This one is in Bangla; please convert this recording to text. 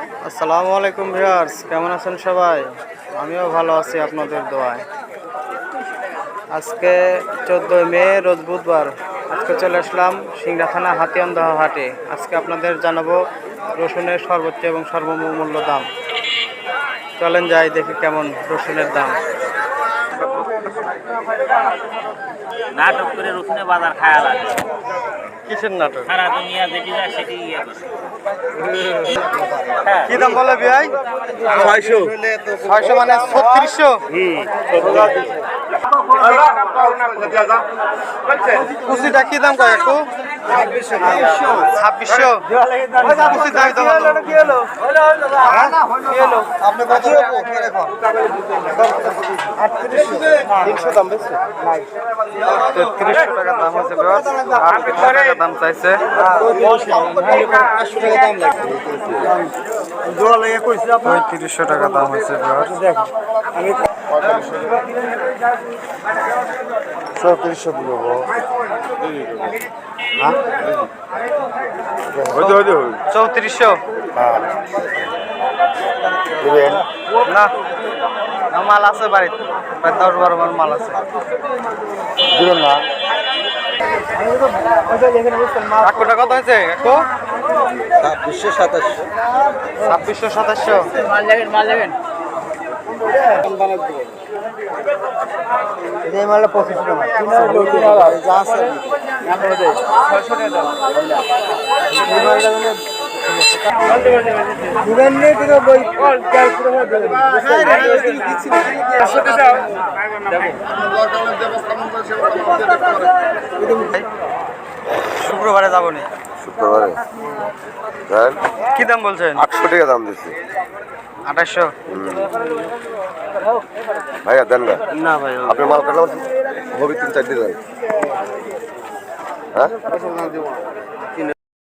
আসসালামু আলাইকুম ভিউয়ার্স, কেমন আছেন সবাই? আমিও ভালো আছি আপনাদের দোয়ায়। আজকে 14 মে রোজ বুধবার। আজকে চলে আসলাম সিংড়া থানা হাতিয়ানদহ হাটে। আজকে আপনাদের জানাবো রসুনের সর্বোচ্চ এবং সর্বমূল্য দাম। চলেন যাই দেখি কেমন রসুনের দাম। নাটক করে রসুনের বাজার খায়া লাগে। কিসের নাটক? সারা দুনিয়া যেটি যায় সেটি ইয়ে করে। কি দাম বলে ভাই? 600 মানে 3600। কুচিটা কি দাম কয় একটু? 2600। কুচির দাম তো ভালো। আপনি কত রাখবো? কি রাখবো? 300 দাম বেশি। 3300 টাকা দাম হচ্ছে বিয়ার। 800 টাকা দাম চাইছে। 800 টাকা দাম লাগবে। জোড়া লেগে কইছি আপনি 3500 টাকা দাম হচ্ছে বিয়ার। দেখ আমি 3400 দিব। হ্যাঁ 3400। হ্যাঁ দিবেন না? মাল আছে বাড়িতে, প্রায় 10-12 বার মাল আছে। দিবেন না? কাকুটা কত হয়েছে কাকু? 2600-2700। 2600-2700 মাল যাবেন এই মালটা 2500 টাকা যা আছে 600 টাকা এই মালটা দিবেন নেই তো বই শুক্রবারে যাবো নি। শুক্রবারে কি দাম বলছেন? 800 টাকা দাম দিচ্ছি। 2800। ভাইয়া দেন না? না ভাই আপনি মাল কাটলাম হবে 3-4 দিন। হ্যাঁ